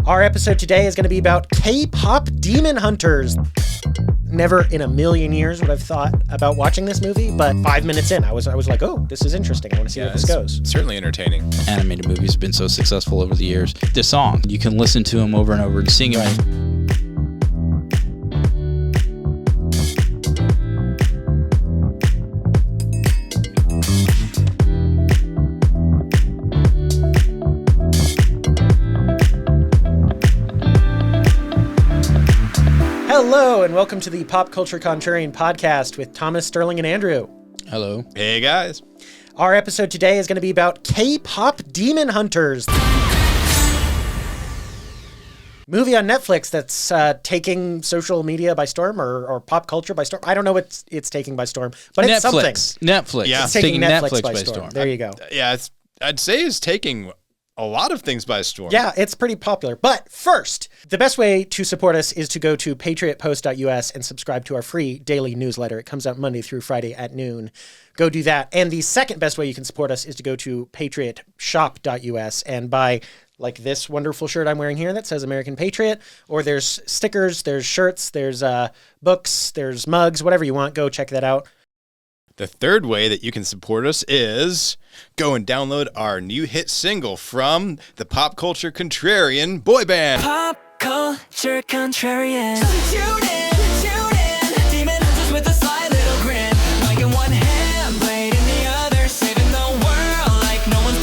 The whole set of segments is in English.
Our episode today is going to be about K-pop demon hunters. Never in a million years would have thought about watching this movie, but 5 minutes in, I was like, oh, this is interesting. I want to see where this goes. Certainly entertaining. Animated movies have been so successful over the years. The song, you can listen to them over and over and sing it. Hello, and welcome to the Pop Culture Contrarian podcast with Thomas, Sterling, and Andrew. Hello. Hey, guys. Our episode today is going to be about K-pop demon hunters. Movie on Netflix that's taking social media by storm or pop culture by storm. I don't know what it's taking by storm, but it's something. Netflix. Yeah. It's taking Netflix by storm. There you go. Yeah, I'd say it's taking a lot of things by storm. Yeah, it's pretty popular. But first, the best way to support us is to go to patriotpost.us and subscribe to our free daily newsletter. It comes out Monday through Friday at noon. Go do that. And the second best way you can support us is to go to patriotshop.us and buy like this wonderful shirt I'm wearing here that says American Patriot, or there's stickers, there's shirts, there's books, there's mugs, whatever you want. Go check that out. The third way that you can support us is go and download our new hit single from the Pop Culture Contrarian boy band. Pop Culture Contrarian. Tune in. Demon hunters with a sly little grin. Mic in one hand, blade in the other. Saving the world like no one's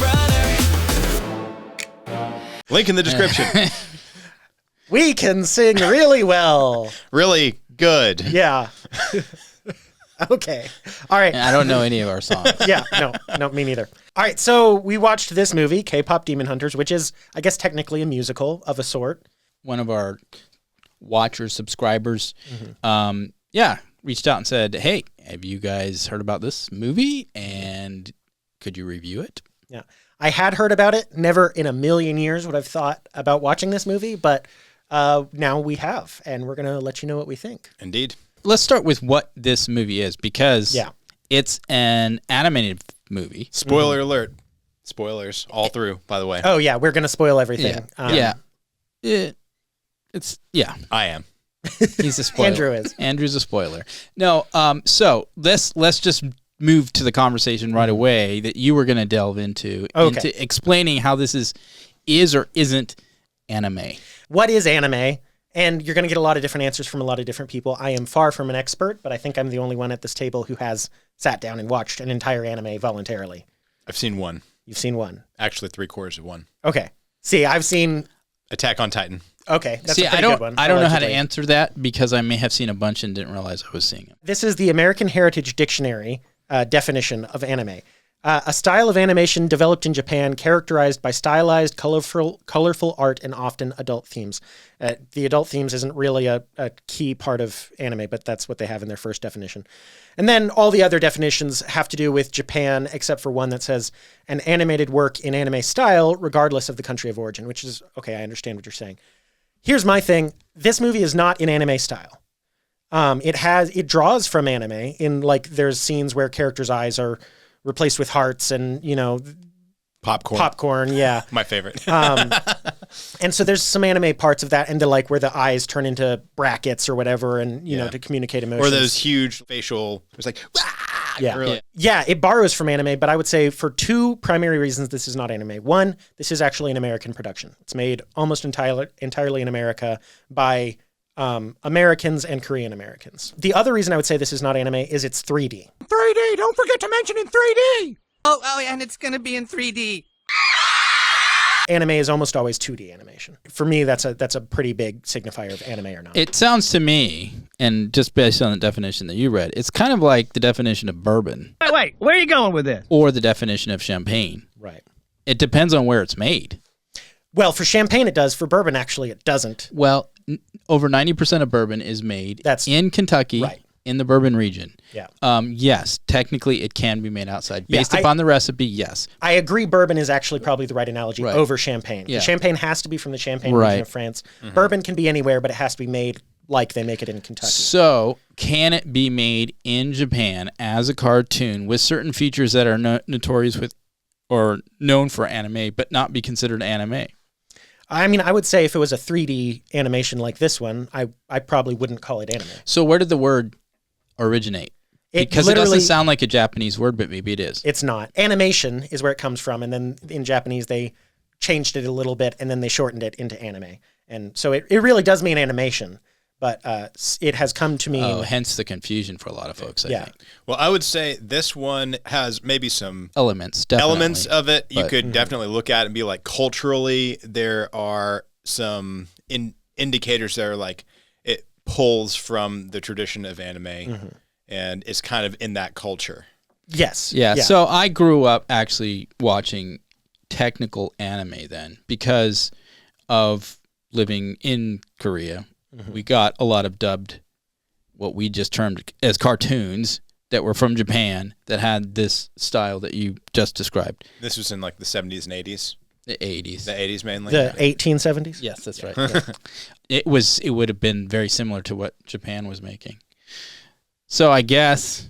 brother. Link in the description. We can sing really well. Really good. Yeah. Okay. All right. I don't know any of our songs. Yeah, no, me neither. All right, so we watched this movie, K-pop Demon Hunters, which is, I guess, technically a musical of a sort. One of our watchers, subscribers, reached out and said, hey, have you guys heard about this movie? And could you review it? Yeah. I had heard about it. Never in a million years would have thought about watching this movie, but now we have, and we're going to let you know what we think. Indeed. Let's start with what this movie is, because it's an animated movie. Spoiler alert. Spoilers all through, by the way. Oh, yeah, we're going to spoil everything. I am. He's a spoiler. Andrew is. Andrew's a spoiler. No, so let's just move to the conversation right away that you were going to delve into explaining how this is or isn't anime. What is anime? And you're going to get a lot of different answers from a lot of different people. I am far from an expert, but I think I'm the only one at this table who has sat down and watched an entire anime voluntarily. I've seen one. You've seen one? Actually, 3/4 of one. Okay. See, I've seen Attack on Titan. Okay, that's a pretty good one. I don't know how to answer that because I may have seen a bunch and didn't realize I was seeing it. This is the American Heritage Dictionary definition of anime. A style of animation developed in Japan characterized by stylized, colorful art and often adult themes. The adult themes isn't really a key part of anime, but that's what they have in their first definition. And then all the other definitions have to do with Japan, except for one that says an animated work in anime style, regardless of the country of origin, which is, okay, I understand what you're saying. Here's my thing. This movie is not in anime style. It draws from anime in like there's scenes where characters' eyes are replaced with hearts and, popcorn. Yeah. My favorite. And so there's some anime parts of that and like where the eyes turn into brackets or whatever and, to communicate emotions. Or those huge facial, it's like, Yeah, it borrows from anime, but I would say for two primary reasons this is not anime. One, this is actually an American production. It's made almost entirely in America by Americans and Korean Americans. The other reason I would say this is not anime is it's 3D. 3D! Don't forget to mention in 3D! Oh, and it's gonna be in 3D. Anime is almost always 2D animation. For me, that's a pretty big signifier of anime or not. It sounds to me, and just based on the definition that you read, it's kind of like the definition of bourbon. Wait, where are you going with this? Or the definition of champagne. Right. It depends on where it's made. Well, for champagne it does. For bourbon, actually, it doesn't. Well, over 90% of bourbon is made in Kentucky, in the bourbon region. Yeah. Yes, technically it can be made outside. Based upon the recipe, yes. I agree bourbon is actually probably the right analogy over champagne. Yeah. Champagne has to be from the Champagne region of France. Mm-hmm. Bourbon can be anywhere, but it has to be made like they make it in Kentucky. So, can it be made in Japan as a cartoon with certain features that are notorious with or known for anime, but not be considered anime? I mean, I would say if it was a 3D animation like this one, I probably wouldn't call it anime. So where did the word originate? Because it doesn't sound like a Japanese word, but maybe it is. It's not. Animation is where it comes from, and then in Japanese they changed it a little bit, and then they shortened it into anime. And so it really does mean animation, but it has come to mean... Oh, hence the confusion for a lot of folks, I think. Well, I would say this one has maybe some... Elements of it you could definitely look at and be like, culturally, there are some indicators that are like, it pulls from the tradition of anime, and it's kind of in that culture. Yes. Yeah, so I grew up actually watching technical anime then because of living in Korea. We got a lot of dubbed, what we just termed as cartoons that were from Japan that had this style that you just described. This was in like the 70s and 80s? The 80s. The 80s mainly? The 1870s? Yes, that's right. It would have been very similar to what Japan was making. So I guess,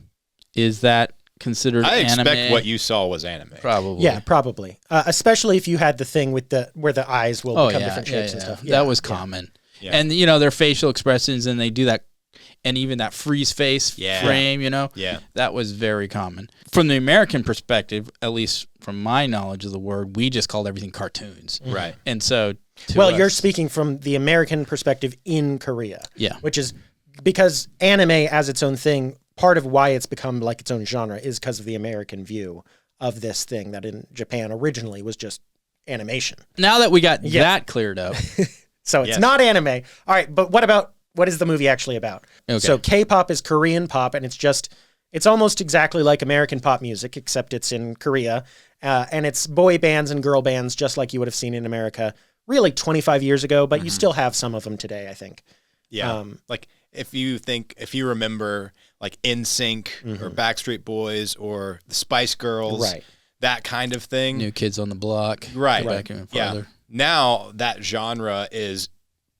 is that considered anime? I expect what you saw was anime. Probably. Yeah, probably. Especially if you had the thing with where the eyes will become different shapes and stuff. That was common. Yeah. And, their facial expressions, and they do that, and even that freeze face frame, that was very common. From the American perspective, at least from my knowledge of the word, we just called everything cartoons. Right. And so, you're speaking from the American perspective in Korea. Yeah. Which is because anime as its own thing, part of why it's become like its own genre is because of the American view of this thing that in Japan originally was just animation. Now that we got that cleared up... So it's not anime. All right, but what is the movie actually about? Okay. So K-pop is Korean pop, and it's almost exactly like American pop music, except it's in Korea. And it's boy bands and girl bands, just like you would have seen in America, really 25 years ago, but you still have some of them today, I think. Yeah. Like if you remember like NSYNC or Backstreet Boys or the Spice Girls, that kind of thing. New Kids on the Block. Right. Back even farther. Yeah. Now that genre is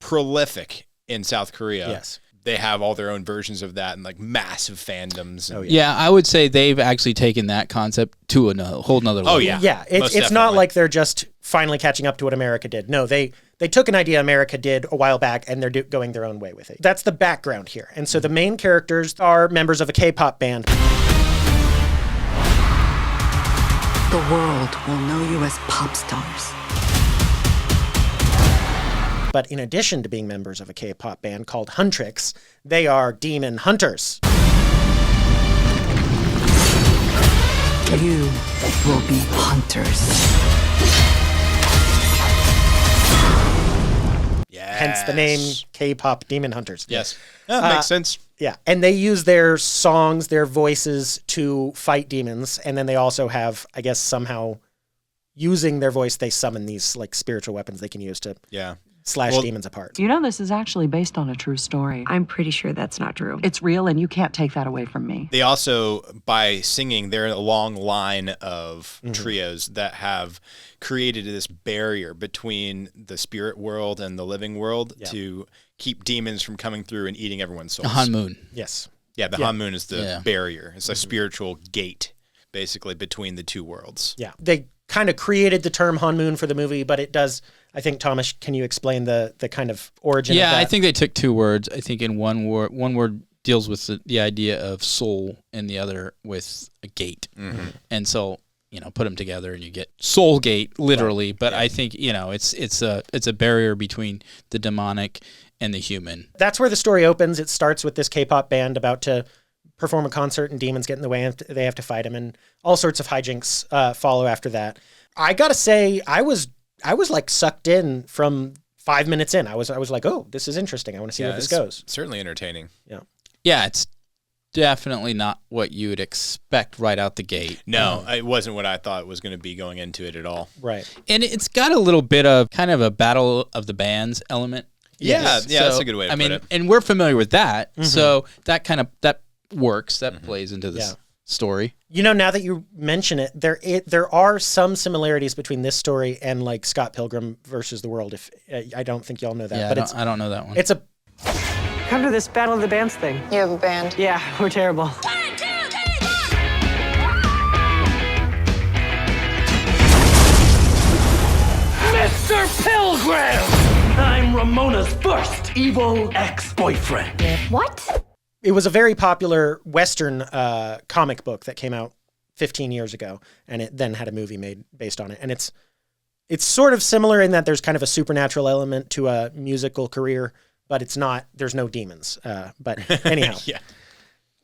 prolific in South Korea. Yes. They have all their own versions of that and like massive fandoms. And, yeah, I would say they've actually taken that concept to a whole nother level. Oh, yeah. Yeah, it's not like they're just finally catching up to what America did. No, they took an idea America did a while back, and they're going their own way with it. That's the background here. And so the main characters are members of a K-pop band. The world will know you as pop stars. But in addition to being members of a K-pop band called Huntrix, they are demon hunters. You will be hunters. Yes. Hence the name K-pop Demon Hunters. Yes. That makes sense. Yeah. And they use their songs, their voices to fight demons. And then they also have, I guess, somehow using their voice, they summon these like spiritual weapons they can use to slash demons apart. You know, this is actually based on a true story. I'm pretty sure that's not true. It's real, and you can't take that away from me. They also, by singing, they're a long line of trios that have created this barrier between the spirit world and the living world to keep demons from coming through and eating everyone's souls. The Hanmoon. Yes. Yeah, the Hanmoon is the barrier. It's a spiritual gate, basically, between the two worlds. Yeah. They kind of created the term Hanmoon for the movie, but it does... I think, Thomas, can you explain the kind of origin of that? Yeah, I think they took two words. I think in one word deals with the idea of soul and the other with a gate. And so, put them together and you get soul gate, literally. Right. But I think, it's a barrier between the demonic and the human. That's where the story opens. It starts with this K-pop band about to perform a concert and demons get in the way and they have to fight them, and all sorts of hijinks follow after that. I got to say, I was like sucked in from 5 minutes in. I was like, oh, this is interesting. I want to see where this goes. Certainly entertaining. Yeah, it's definitely not what you would expect right out the gate. No, it wasn't what I thought it was going to be going into it at all. Right. And it's got a little bit of kind of a battle of the bands element. Yeah, that's a good way to put it. And we're familiar with that. So that works. That plays into this story. Now that you mention it, there are some similarities between this story and like Scott Pilgrim versus the World. If I don't think y'all know that, but I don't know that one. It's a come to this Battle of the Bands thing. You have a band? Yeah, we're terrible. 1, 2, 3, 4. Mr. Scott Pilgrim! I'm Ramona's first evil ex-boyfriend. What? It was a very popular Western comic book that came out 15 years ago, and it then had a movie made based on it. And it's sort of similar in that there's kind of a supernatural element to a musical career, but it's not, there's no demons. But anyhow,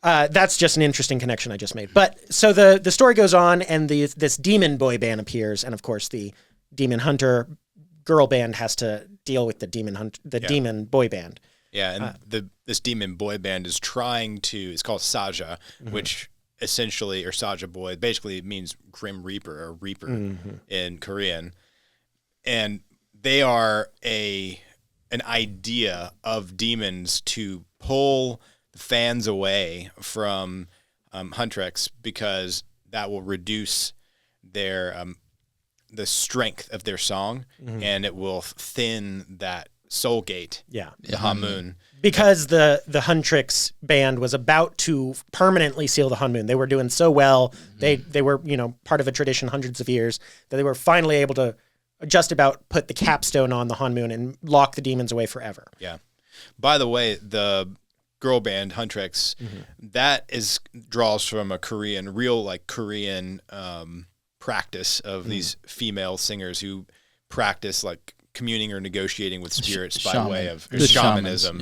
that's just an interesting connection I just made. But so the story goes on, and this demon boy band appears, and of course the demon hunter girl band has to deal with the demon boy band. Yeah, and this demon boy band is trying to, it's called Soulja, which essentially, or Soulja boy, basically means Grim Reaper or Reaper in Korean. And they are an idea of demons to pull the fans away from Huntrix, because that will reduce their the strength of their song, and it will thin that soul gate, the Hamun. Because the Huntrix band was about to permanently seal the Hanmoon. They were doing so well. They were, part of a tradition hundreds of years, that they were finally able to just about put the capstone on the Hanmoon and lock the demons away forever. Yeah. By the way, the girl band Huntrix, that draws from a Korean practice of these female singers who practice like communing or negotiating with spirits by way of shamanism.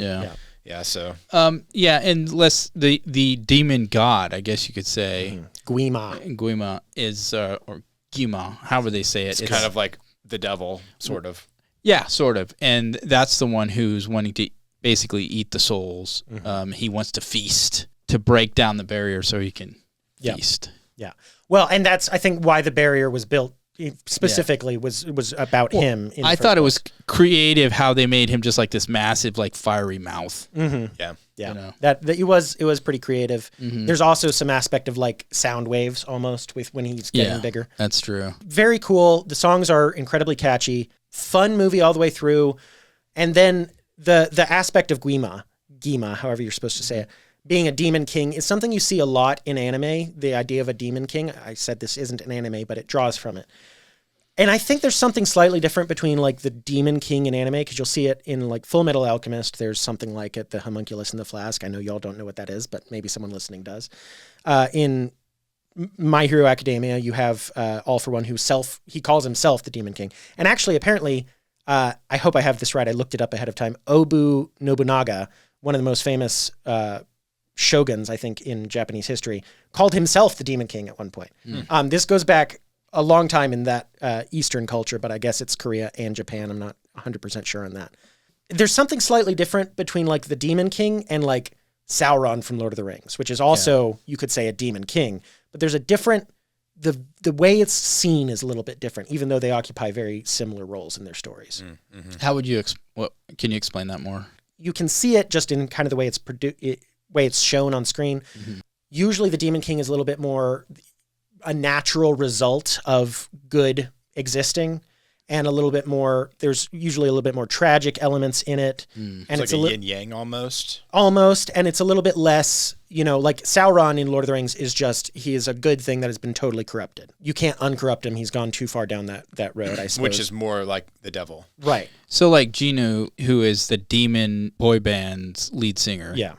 So and the demon god, I guess you could say, Guima is or Gima, however they say it. It's kind of like the devil, sort of. Yeah, sort of. And that's the one who's wanting to basically eat the souls. He wants to feast, to break down the barrier so he can feast. Yeah. Well, and that's, I think, why the barrier was built specifically was about him. I thought it was creative how they made him just like this massive, like fiery mouth. Yeah. That it was pretty creative. There's also some aspect of like sound waves almost with when he's getting bigger. That's true. Very cool. The songs are incredibly catchy. Fun movie all the way through. And then the aspect of Gima, however you're supposed to say it, being a demon king is something you see a lot in anime, the idea of a demon king. I said this isn't an anime, but it draws from it. And I think there's something slightly different between like the demon king in anime, because you'll see it in like Full Metal Alchemist. There's something like it, the homunculus in the flask. I know y'all don't know what that is, but maybe someone listening does. In My Hero Academia, you have All For One, he calls himself the demon king. And actually, apparently, I hope I have this right, I looked it up ahead of time, Obu Nobunaga, one of the most famous shoguns, I think, in Japanese history, called himself the Demon King at one point. This goes back a long time in that Eastern culture, but I guess it's Korea and Japan. I'm not 100% sure on that. There's something slightly different between like the Demon King and like Sauron from Lord of the Rings, which is also, you could say, a Demon King, but there's a different, the way it's seen is a little bit different, even though they occupy very similar roles in their stories. How would you, can you explain that more? You can see it just in kind of the way it's shown on screen. Usually the Demon King is a little bit more a natural result of good existing, and a little bit more, there's usually a little bit more tragic elements in it. And it's like a yin-yang almost. And it's a little bit less, like Sauron in Lord of the Rings is just, he is a good thing that has been totally corrupted. You can't uncorrupt him. He's gone too far down that road, I suppose. Which is more like the devil. Right. So like Genu, who is the demon boy band's lead singer. Yeah.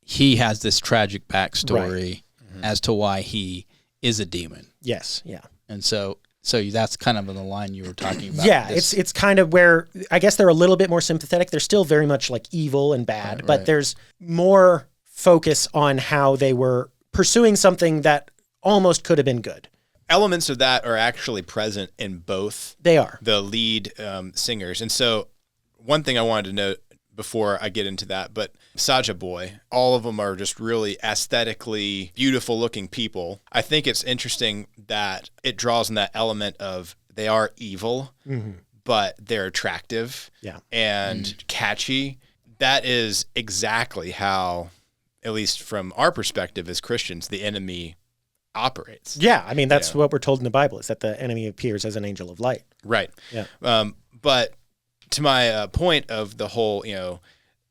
He has this tragic backstory as to why he is a demon. Yes. Yeah. And so that's kind of in the line you were talking about. Yeah, it's kind of where I guess they're a little bit more sympathetic. They're still very much like evil and bad, but there's more focus on how they were pursuing something that almost could have been good. Elements of that are actually present in both. They are. The lead singers. And so one thing I wanted to note before I get into that, but Soulja Boy, all of them are just really aesthetically beautiful looking people. I think it's interesting that it draws on that element of they are evil, but they're attractive and catchy. That is exactly how, at least from our perspective as Christians, the enemy operates. Yeah, I mean, that's what we're told in the Bible, is that the enemy appears as an angel of light. Right. Yeah. But to my point of the whole,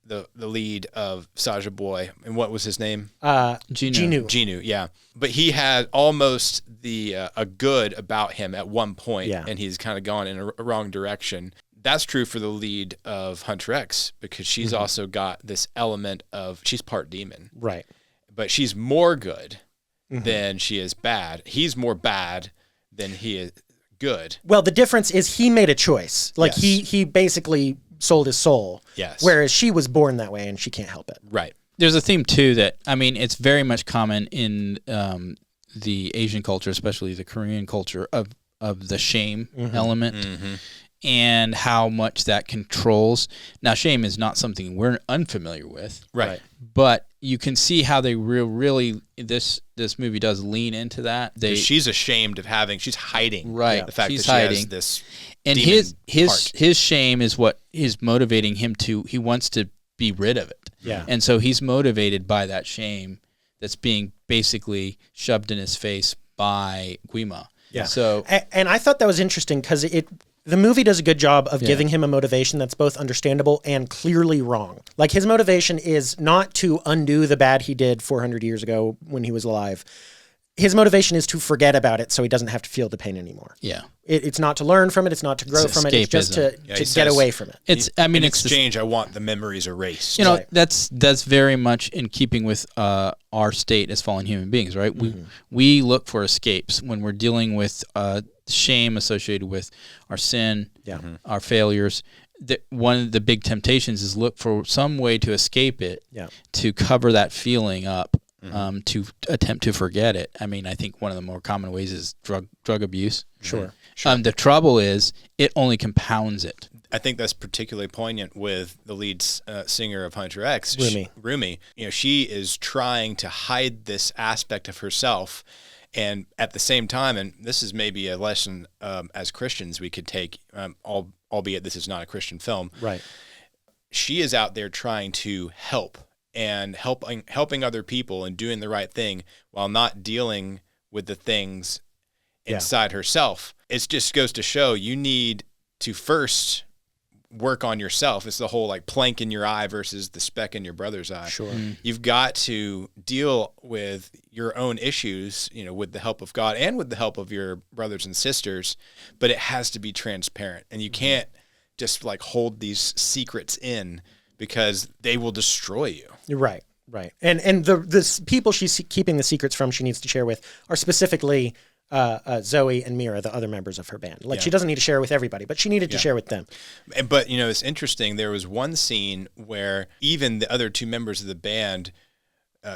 the lead of Soulja Boy, and what was his name? Genu. Yeah, but he had almost a good about him at one point, and he's kind of gone in a wrong direction. That's true for the lead of Hunter X, because she's also got this element of, she's part demon, right? But she's more good than she is bad. He's more bad than he is good. Well, the difference is he made a choice. Like he basically sold his soul. Yes. Whereas she was born that way and she can't help it. Right. There's a theme too that, I mean, it's very much common in the Asian culture, especially the Korean culture, of the shame element and how much that controls. Now, shame is not something we're unfamiliar with. Right. But you can see how they really this movie does lean into that. She's ashamed of she's hiding the fact that she has this and his shame is what is motivating him he wants to be rid of it. Yeah. And so he's motivated by that shame that's being basically shoved in his face by Gama. Yeah. So and I thought that was interesting because the movie does a good job of giving him a motivation that's both understandable and clearly wrong. Like, his motivation is not to undo the bad he did 400 years ago when he was alive. His motivation is to forget about it so he doesn't have to feel the pain anymore. Yeah. It's not to learn from it. It's not to grow from it. It's just to get away from it. In exchange, I want the memories erased. You know, that's very much in keeping with our state as fallen human beings, right? We look for escapes when we're dealing with shame associated with our sin, our failures. One of the big temptations is look for some way to escape it, to cover that feeling up. To attempt to forget it. I mean, I think one of the more common ways is drug abuse. Sure. The trouble is it only compounds it. I think that's particularly poignant with the lead singer of Hunter X, Rumi. You know, she is trying to hide this aspect of herself, and at the same time, and this is maybe a lesson as Christians we could take, albeit this is not a Christian film. Right. She is out there trying to help. And helping other people and doing the right thing while not dealing with the things inside herself. It just goes to show you need to first work on yourself. It's the whole like plank in your eye versus the speck in your brother's eye. Sure. You've got to deal with your own issues, you know, with the help of God and with the help of your brothers and sisters, but it has to be transparent, and you can't just like hold these secrets in, because they will destroy you. Right. And the people she's keeping the secrets from she needs to share with are specifically Zoe and Mira, the other members of her band. Like, she doesn't need to share with everybody, but she needed to share with them. But, you know, it's interesting. There was one scene where even the other two members of the band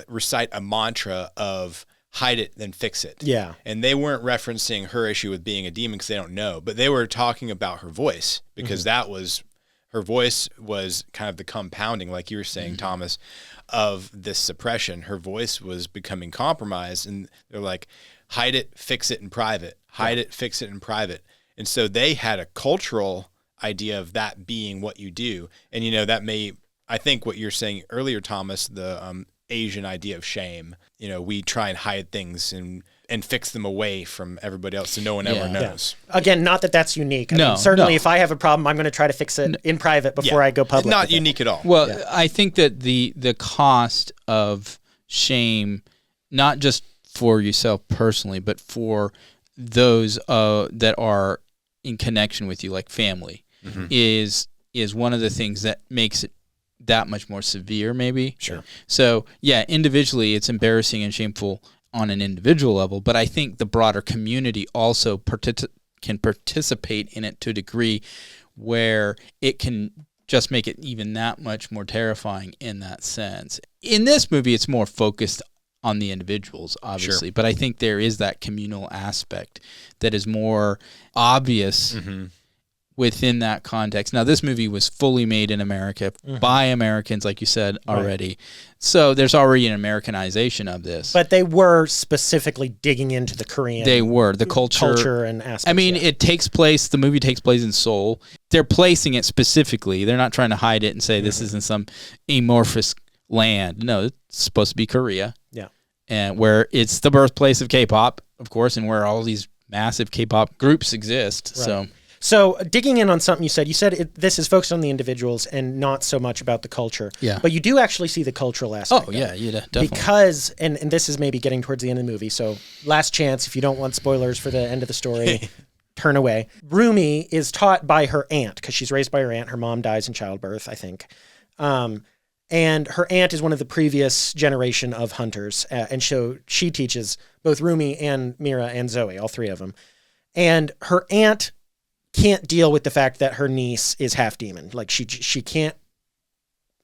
recite a mantra of hide it, then fix it. Yeah. And they weren't referencing her issue with being a demon because they don't know, but they were talking about her voice, because her voice was kind of the compounding, like you were saying, Thomas, of this suppression. Her voice was becoming compromised, and they're like, hide it, fix it in private. Hide it, fix it in private. And so they had a cultural idea of that being what you do. And, you know, I think what you're saying earlier, Thomas, the Asian idea of shame, you know, we try and hide things and fix them away from everybody else so no one ever knows. Yeah. Again, not that that's unique. I mean, certainly if I have a problem, I'm going to try to fix it in private before I go public. It's not unique at all. Well, I think that the cost of shame, not just for yourself personally, but for those that are in connection with you, like family, is one of the things that makes it that much more severe, maybe. Sure. So, individually, it's embarrassing and shameful on an individual level, but I think the broader community also can participate in it to a degree where it can just make it even that much more terrifying in that sense. In this movie, it's more focused on the individuals, obviously, but I think there is that communal aspect that is more obvious within that context. Now, this movie was fully made in America by Americans, like you said already. Right. So there's already an Americanization of this. But they were specifically digging into the Korean. They were the culture and aspects. I mean, the movie takes place in Seoul. They're placing it specifically. They're not trying to hide it and say this isn't some amorphous land. No, it's supposed to be Korea. Yeah. And where it's the birthplace of K-pop, of course, and where all these massive K-pop groups exist. Right. So digging in on something you said this is focused on the individuals and not so much about the culture. Yeah. But you do actually see the cultural aspect. Oh, yeah, definitely. Because, and this is maybe getting towards the end of the movie, so last chance, if you don't want spoilers for the end of the story, turn away. Rumi is taught by her aunt, because she's raised by her aunt. Her mom dies in childbirth, I think. And her aunt is one of the previous generation of hunters. And so she teaches both Rumi and Mira and Zoe, all three of them. And her aunt can't deal with the fact that her niece is half demon. Like she can't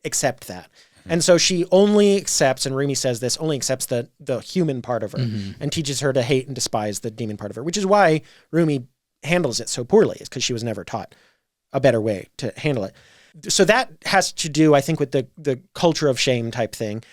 accept that. And so she only accepts, and Rumi says this, only accepts the human part of her and teaches her to hate and despise the demon part of her, which is why Rumi handles it so poorly, is because she was never taught a better way to handle it. So that has to do, I think, with the culture of shame type thing.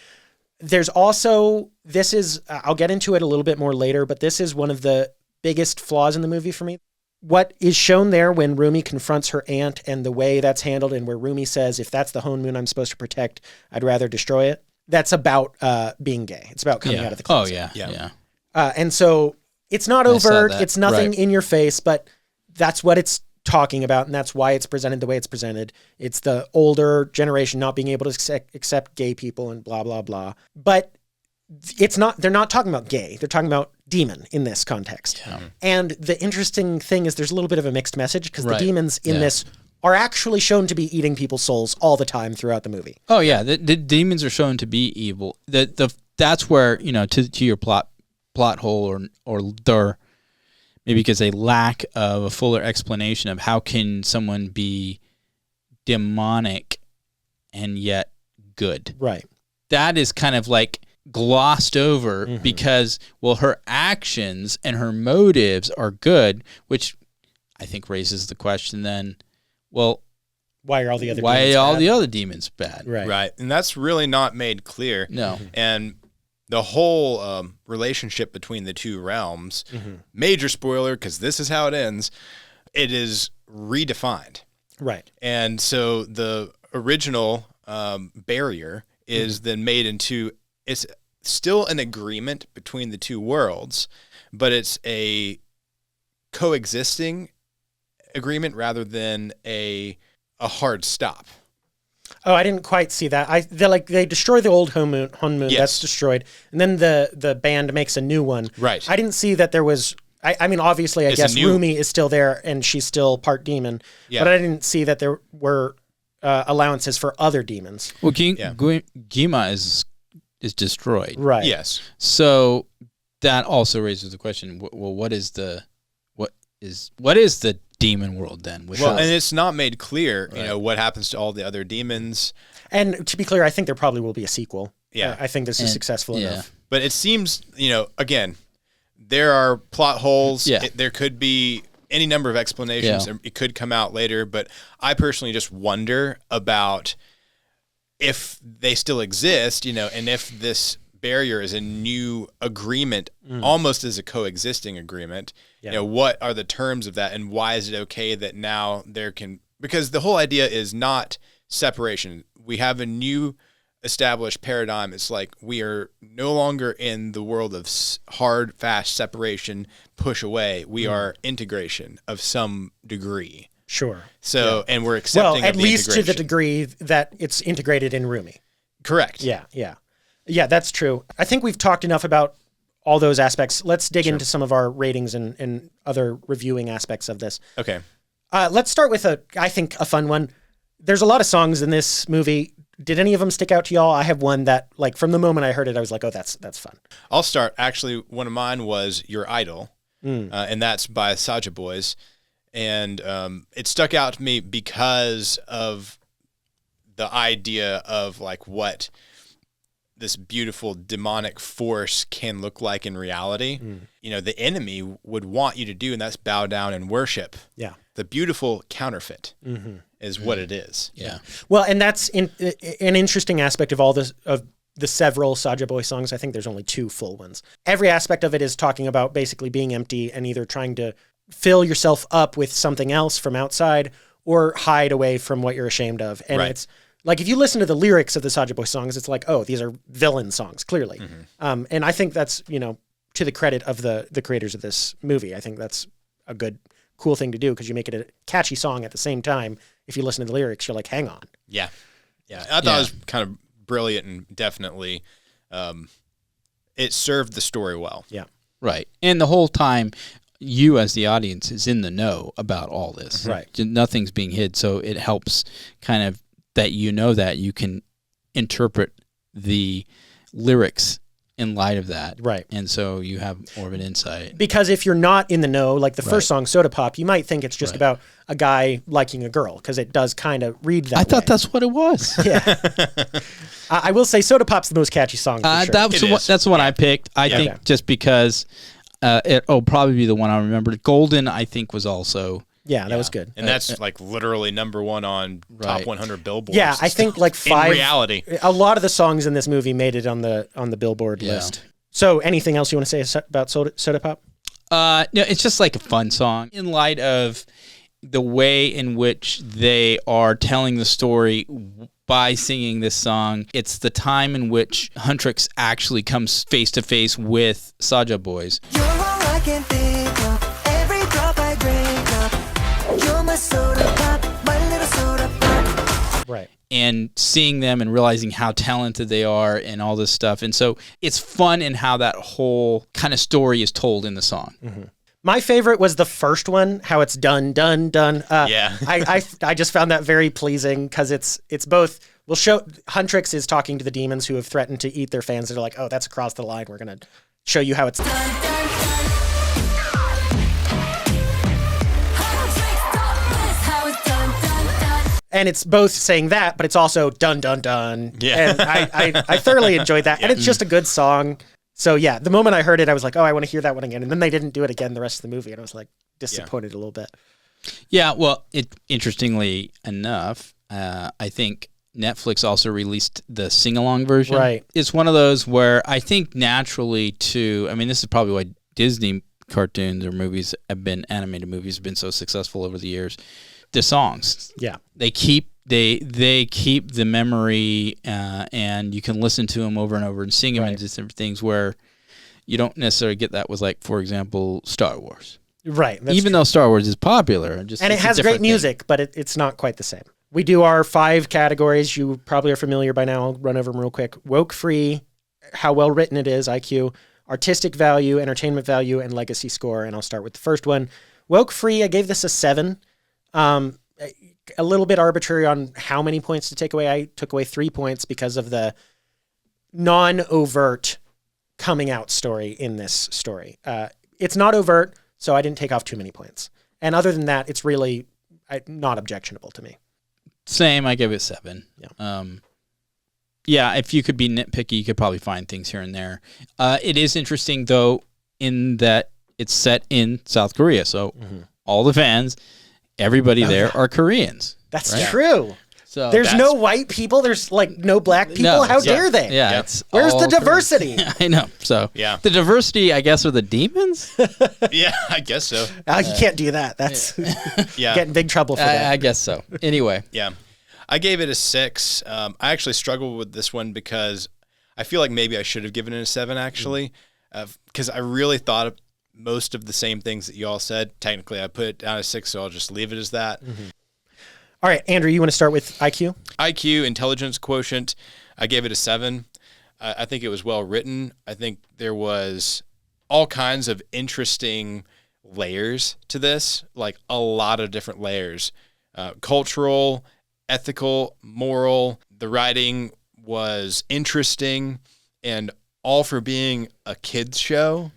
There's also, this is, I'll get into it a little bit more later, but this is one of the biggest flaws in the movie for me. What is shown there when Rumi confronts her aunt and the way that's handled, and where Rumi says, if that's the hone moon I'm supposed to protect, I'd rather destroy it. That's about being gay. It's about coming out of the closet. Oh, yeah. And so it's not overt. It's nothing in your face, but that's what it's talking about, and that's why it's presented the way it's presented. It's the older generation not being able to accept gay people and blah, blah, blah. But it's not, they're not talking about gay. They're talking about demon in this context. Yeah. And the interesting thing is there's a little bit of a mixed message, because the demons in this are actually shown to be eating people's souls all the time throughout the movie. Oh yeah, the demons are shown to be evil. That's where, to your plot hole or their, maybe because a lack of a fuller explanation of how can someone be demonic and yet good. Right. That is kind of like glossed over because, well, her actions and her motives are good, which I think raises the question then, well, why are all the other demons bad? Right. And that's really not made clear. No. And the whole relationship between the two realms, major spoiler, because this is how it ends, it is redefined. Right. And so the original barrier is then made into, it's still an agreement between the two worlds, but it's a coexisting agreement rather than a hard stop. Oh, I didn't quite see that. They destroy the old home moon. Yes. That's destroyed, and then the band makes a new one. Right. I didn't see that there was. I mean, obviously, I guess Rumi is still there, and she's still part demon. Yeah. But I didn't see that there were allowances for other demons. Well, Gama is destroyed. Right. Yes. So that also raises the question. Well, what is the demon world then? And it's not made clear, what happens to all the other demons. And to be clear, I think there probably will be a sequel. Yeah. I think this is successful enough. But it seems, again, there are plot holes. Yeah. There could be any number of explanations. It could come out later, but I personally just wonder about if they still exist, and if this barrier is a new agreement, almost as a coexisting agreement. What are the terms of that, and why is it okay that now because the whole idea is not separation. We have a new established paradigm. It's like we are no longer in the world of hard, fast separation, push away. We are integration of some degree. Sure. So, and we're accepting at of the least to the integration. degree that it's integrated in Rumi. Correct. Yeah, that's true. I think we've talked enough about all those aspects. Let's dig into some of our ratings and other reviewing aspects of this. Okay. Let's start with I think a fun one. There's a lot of songs in this movie. Did any of them stick out to y'all? I have one that, like, from the moment I heard it, I was like, oh, that's fun. I'll start. Actually, one of mine was Your Idol, and that's by Soulja Boys. And it stuck out to me because of the idea of, like, what this beautiful demonic force can look like in reality. The enemy would want you to do, and that's bow down and worship. Yeah. The beautiful counterfeit is what it is. Yeah. Well, and that's an interesting aspect of all this, of the several Soulja Boy songs. I think there's only 2 full ones. Every aspect of it is talking about basically being empty and either trying to fill yourself up with something else from outside or hide away from what you're ashamed of. And it's like, if you listen to the lyrics of the Soulja Boy songs, it's like, oh, these are villain songs, clearly. And I think that's, to the credit of the creators of this movie. I think that's a good cool thing to do because you make it a catchy song at the same time. If you listen to the lyrics, you're like, hang on. Yeah. I thought it was kind of brilliant and definitely it served the story well. Yeah. Right. And the whole time, you as the audience is in the know about all this. Right. Nothing's being hid, so it helps kind of that that you can interpret the lyrics in light of that. Right. And so you have more of an insight. Because if you're not in the know, like the first song, Soda Pop, you might think it's just about a guy liking a girl, because it does kind of read that I thought way. that's what it was. Yeah. I will say Soda Pop's the most catchy song for sure. That's the one I picked. I think just because it'll probably be the one I remembered. Golden, I think, was also... Yeah, that was good. And that's like literally number one on top 100 billboards. Yeah, I think like 5. In reality. A lot of the songs in this movie made it on the Billboard list. So anything else you want to say about Soda Pop? No, it's just like a fun song in light of the way in which they are telling the story by singing this song. It's the time in which Huntrix actually comes face to face with Soulja Boys. You're all I can think of. Every drop I drink up. You're my soda pop, my little soda pop. Right. And seeing them and realizing how talented they are and all this stuff. And so it's fun in how that whole kind of story is told in the song. Mm-hmm. My favorite was the first one, how it's done. Yeah. I just found that very pleasing because it's both. We'll show Huntrix is talking to the demons who have threatened to eat their fans. They're like, oh, that's across the line. We're going to show you how it's done. And it's both saying that, but it's also dun. Yeah. And I thoroughly enjoyed that. And it's just a good song. So yeah, the moment I heard it, I was like, oh, I want to hear that one again. And then they didn't do it again the rest of the movie. And I was like disappointed a little bit. Yeah, well, interestingly enough, I think Netflix also released the sing-along version. Right. It's one of those where I think naturally this is probably why Disney cartoons or movies animated movies have been so successful over the years. The songs. Yeah. They keep the memory and you can listen to them over and over and sing them into different things where you don't necessarily get that with, like, for example, Star Wars. Right. Even though Star Wars is popular. And it has great music, but it's not quite the same. We do our 5 categories. You probably are familiar by now. I'll run over them real quick. Woke free, how well written it is, IQ, artistic value, entertainment value, and legacy score. And I'll start with the first one. Woke free, I gave this a 7. A little bit arbitrary on how many points to take away. I took away 3 points because of the non-overt coming out story in this story. It's not overt, so I didn't take off too many points. And other than that, it's really not objectionable to me. Same, I gave it 7. Yeah. If you could be nitpicky, you could probably find things here and there. It is interesting, though, in that it's set in South Korea. So all the fans, everybody there are Koreans. That's true. So there's no white people. There's like no black people. No, How dare they? Yeah. Where's the diversity? I know. So the diversity, I guess, are the demons. Yeah, I guess so. You can't do that. That's get in big trouble for that. I guess so. Anyway. Yeah. I gave it a 6. I actually struggled with this one because I feel like maybe I should have given it a 7 actually, because I really thought of most of the same things that you all said. Technically, I put it down as 6, so I'll just leave it as that. All right, Andrew, you want to start with IQ? IQ, intelligence quotient, I gave it a 7. I think it was well written. I think there was all kinds of interesting layers to this, like a lot of different layers. Cultural, ethical, moral. The writing was interesting, and all for being a kids show.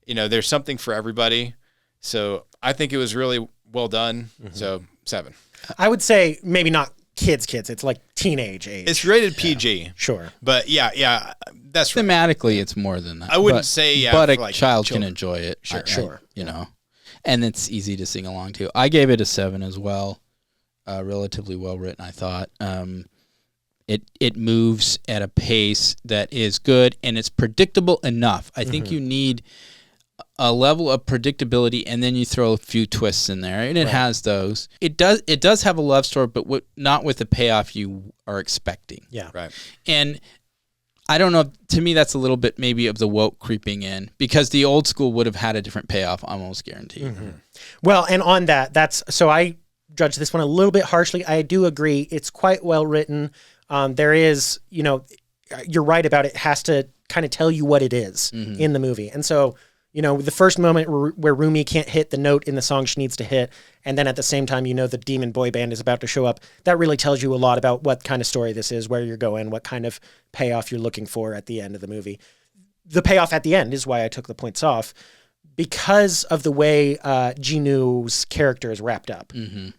There's something for everybody. So I think it was really well done. So 7. I would say maybe not kids. It's like teenage age. It's rated PG. Sure. But yeah, that's right. Thematically, it's more than that. I wouldn't say, but a like child children can enjoy it. Sure. And it's easy to sing along to. I gave it a 7 as well. Relatively well written, I thought. It moves at a pace that is good, and it's predictable enough. I think you need a level of predictability, and then you throw a few twists in there, and it has those. It does have a love story, but not with the payoff you are expecting. Yeah. Right. And I don't know. To me, that's a little bit maybe of the woke creeping in, because the old school would have had a different payoff, I'm almost guaranteed. Well, and on that, so I judge this one a little bit harshly. I do agree. It's quite well written. There is, you're right about it has to kind of tell you what it is in the movie. And so, the first moment where Rumi can't hit the note in the song she needs to hit, and then at the same time, the demon boy band is about to show up, that really tells you a lot about what kind of story this is, where you're going, what kind of payoff you're looking for at the end of the movie. The payoff at the end is why I took the points off, because of the way Jinu's character is wrapped up,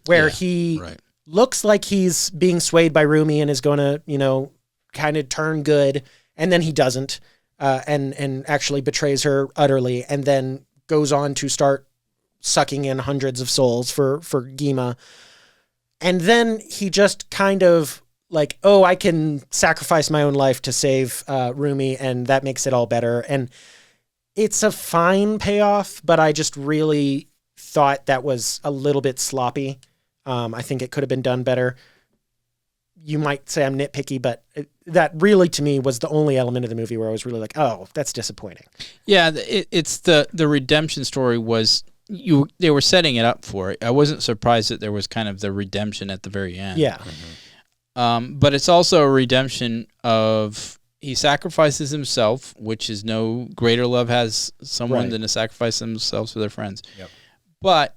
where he looks like he's being swayed by Rumi and is going to, kind of turn good, and then he doesn't. And actually betrays her utterly, and then goes on to start sucking in hundreds of souls for Gama. And then he just kind of like, oh, I can sacrifice my own life to save Rumi, and that makes it all better. And it's a fine payoff, but I just really thought that was a little bit sloppy. I think it could have been done better. You might say I'm nitpicky, but that really, to me, was the only element of the movie where I was really like, oh, that's disappointing. Yeah, it's the redemption story was, they were setting it up for it. I wasn't surprised that there was kind of the redemption at the very end. Yeah. But it's also a redemption of, he sacrifices himself, which is no greater love has someone than to sacrifice themselves for their friends. Yep. But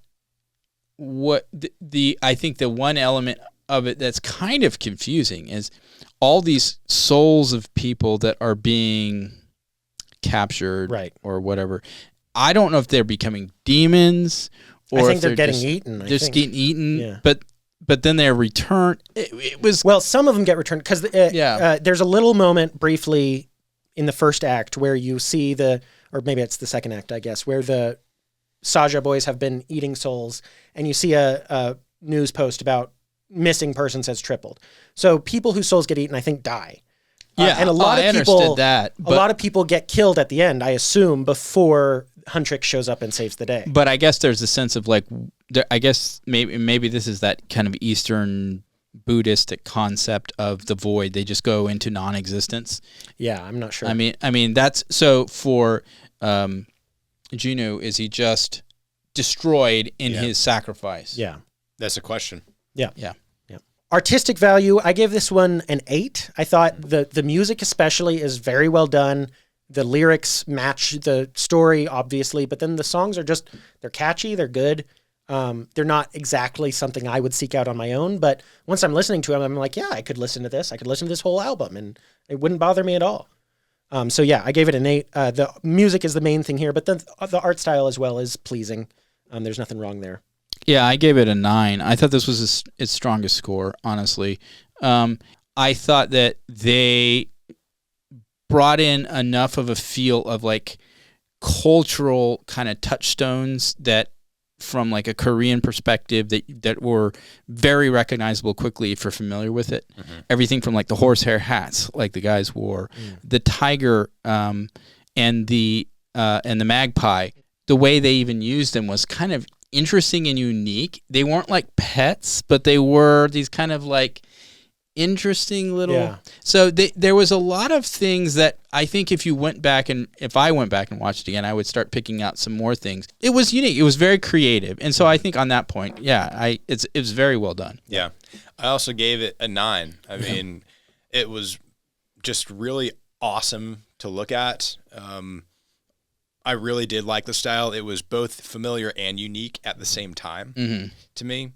what I think the one element of it that's kind of confusing is all these souls of people that are being captured or whatever. I don't know if they're becoming demons or I think if they're getting eaten. They're just getting eaten, but then they're returned. It was, well, some of them get returned because there's a little moment briefly in the first act where you see or maybe it's the second act, I guess, where the Soulja boys have been eating souls, and you see a news post about missing persons has tripled. So people whose souls get eaten, I think, die. And a lot of people, a lot of people get killed at the end, I assume, before Huntrix shows up and saves the day. But I guess there's a sense of like, I guess maybe this is that kind of Eastern Buddhistic concept of the void. They just go into non-existence. Yeah, I'm not sure. I mean that's so for Jinu, is he just destroyed in his sacrifice? Yeah, that's a question. Yeah. Artistic value, I gave this one an 8. I thought the music especially is very well done. The lyrics match the story, obviously, but then the songs are they're catchy, they're good. They're not exactly something I would seek out on my own, but once I'm listening to them, I'm like, yeah, I could listen to this. I could listen to this whole album, and it wouldn't bother me at all. So yeah, I gave it an 8. The music is the main thing here, but then the art style as well is pleasing. There's nothing wrong there. Yeah, I gave it a 9. I thought this was its strongest score, honestly. I thought that they brought in enough of a feel of like cultural kind of touchstones that from like a Korean perspective that were very recognizable quickly if you're familiar with it. Everything from like the horsehair hats like the guys wore, the tiger and the magpie. The way they even used them was kind of interesting and unique. They weren't like pets, but they were these kind of like interesting little so there was a lot of things that I think if I went back and watched it again, I would start picking out some more things. It was unique, it was very creative, and so I think on that point, it was very well done. I also gave it a 9. I mean, it was just really awesome to look at. I really did like the style. It was both familiar and unique at the same time to me.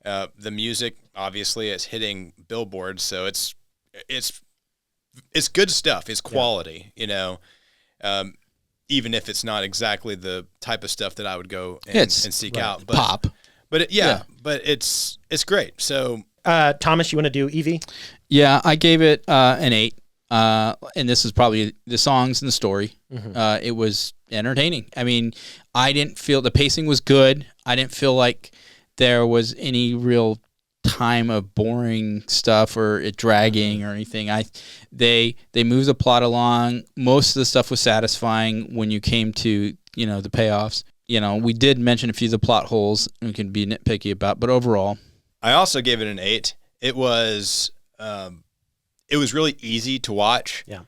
The music, obviously, is hitting billboards, so it's good stuff. It's quality, even if it's not exactly the type of stuff that I would go and seek out. But, pop. But but it's great. So, Thomas, you want to do Evie? Yeah, I gave it an 8. And this is probably the songs and the story. It was entertaining. I mean, I didn't feel the pacing was good. I didn't feel like there was any real time of boring stuff or it dragging or anything. They moved the plot along. Most of the stuff was satisfying when you came to, the payoffs. We did mention a few of the plot holes we can be nitpicky about, but overall. I also gave it an 8. It was really easy to watch. Yeah.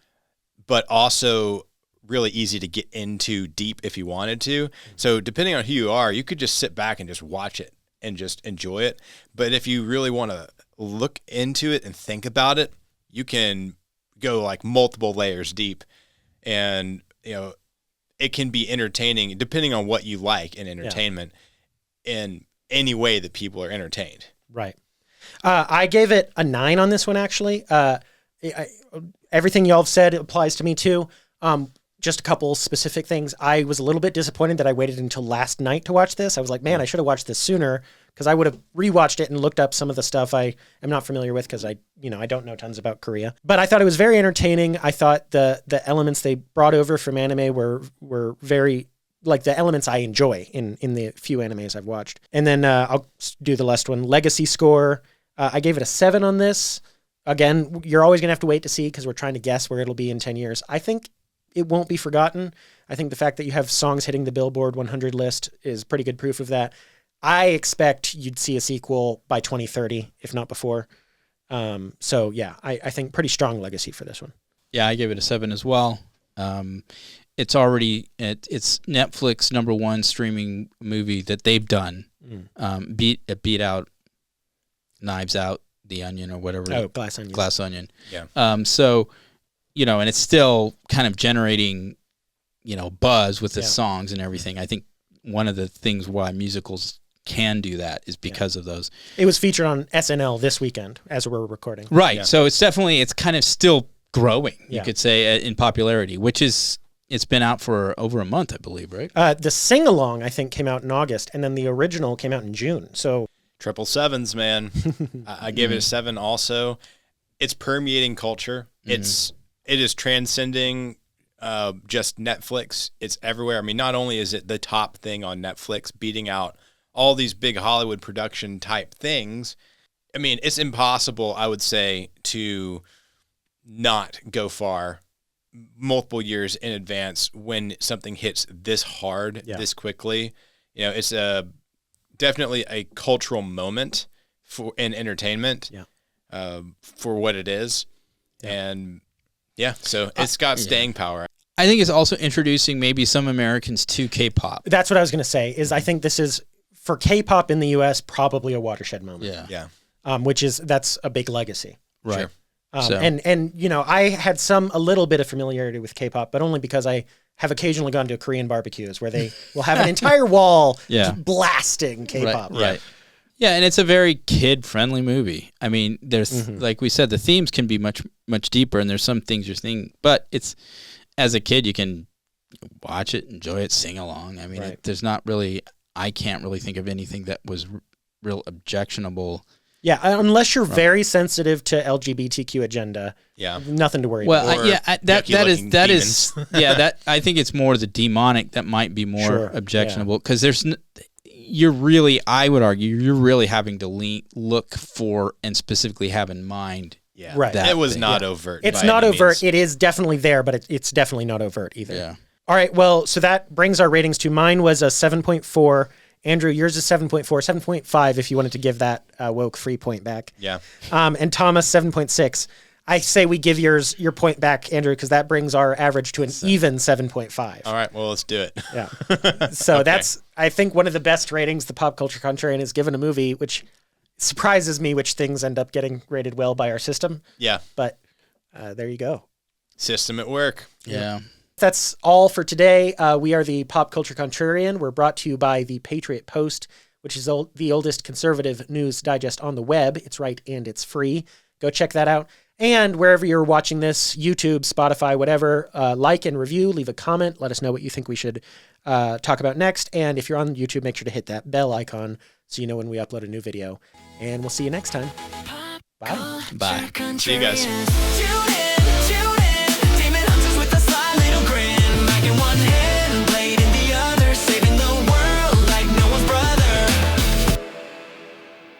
but also really easy to get into deep if you wanted to. So depending on who you are, you could just sit back and just watch it and just enjoy it. But if you really want to look into it and think about it, you can go like multiple layers deep, and it can be entertaining depending on what you like in entertainment in any way that people are entertained. Right. I gave it a 9 on this one, actually. Everything y'all have said applies to me too. Just a couple specific things. I was a little bit disappointed that I waited until last night to watch this. I was like, man, I should have watched this sooner, because I would have rewatched it and looked up some of the stuff I am not familiar with, because I don't know tons about Korea. But I thought it was very entertaining. I thought the elements they brought over from anime were very, like, the elements I enjoy in the few animes I've watched. And then I'll do the last one, Legacy score. I gave it a 7 on this. Again, you're always going to have to wait to see, because we're trying to guess where it'll be in 10 years. I think it won't be forgotten. I think the fact that you have songs hitting the Billboard 100 list is pretty good proof of that. I expect you'd see a sequel by 2030, if not before. So yeah, I think pretty strong legacy for this one. Yeah, I gave it a 7 as well. It's it's Netflix #1 streaming movie that they've done. Beat out Knives Out, The Onion, or whatever. Oh, Glass Onion. Glass Onion. Yeah. So, and it's still kind of generating, buzz with the songs and everything. I think one of the things why musicals can do that is because of those. It was featured on SNL this weekend as we're recording. Right. Yeah. So it's kind of still growing, you Yeah. could say, in popularity, which is, it's been out for over a month, I believe, right? The sing-along, I think, came out in August, and then the original came out in June. So 777s, man. I gave it a 7 also. It's permeating culture. It is transcending just Netflix. It's everywhere. I mean, not only is it the top thing on Netflix, beating out all these big Hollywood production type things, I mean, it's impossible, I would say, to not go far multiple years in advance when something hits this hard, this quickly. It's definitely a cultural moment in entertainment for what it is. And so it's got staying power. I think it's also introducing maybe some Americans to K-pop. that's what I was going to say, is I think this is, for K-pop in the U.S., probably a watershed moment. Yeah. That's a big legacy. Right. Sure. And I had a little bit of familiarity with K-pop, but only because I have occasionally gone to Korean barbecues where they will have an entire wall blasting K-pop. Right. Yeah, and it's a very kid-friendly movie. I mean, there's, like we said, the themes can be much, much deeper, and there's some things you're thinking, but it's, as a kid, you can watch it, enjoy it, sing along. I mean, there's not really, I can't really think of anything that was real objectionable. Yeah, unless you're very sensitive to LGBTQ agenda. Yeah, nothing to worry about. Well, that is that I think it's more the demonic that might be more objectionable, because I would argue, you're really having to look for and specifically have in mind. Yeah, right. It was not overt. It's not overt. It is definitely there, but it's definitely not overt either. Yeah. All right. Well, so that brings our ratings to, mine was a 7.4. Andrew, yours is 7.4, 7.5 if you wanted to give that woke free point back. Yeah. And Thomas, 7.6. I say we give your point back, Andrew, because that brings our average to an even 7.5. All right. Well, let's do it. Yeah. So that's, I think, one of the best ratings the Pop Culture Contrarian has given a movie, which surprises me which things end up getting rated well by our system. Yeah. But there you go. System at work. Yeah. That's all for today. We are the Pop Culture Contrarian. We're brought to you by the Patriot Post, which is the oldest conservative news digest on the web. It's right and it's free. Go check that out. And wherever you're watching this, YouTube, Spotify, whatever, like and review, leave a comment. Let us know what you think we should talk about next. And if you're on YouTube, make sure to hit that bell icon so you know when we upload a new video. And we'll see you next time. Bye. Bye. See you guys.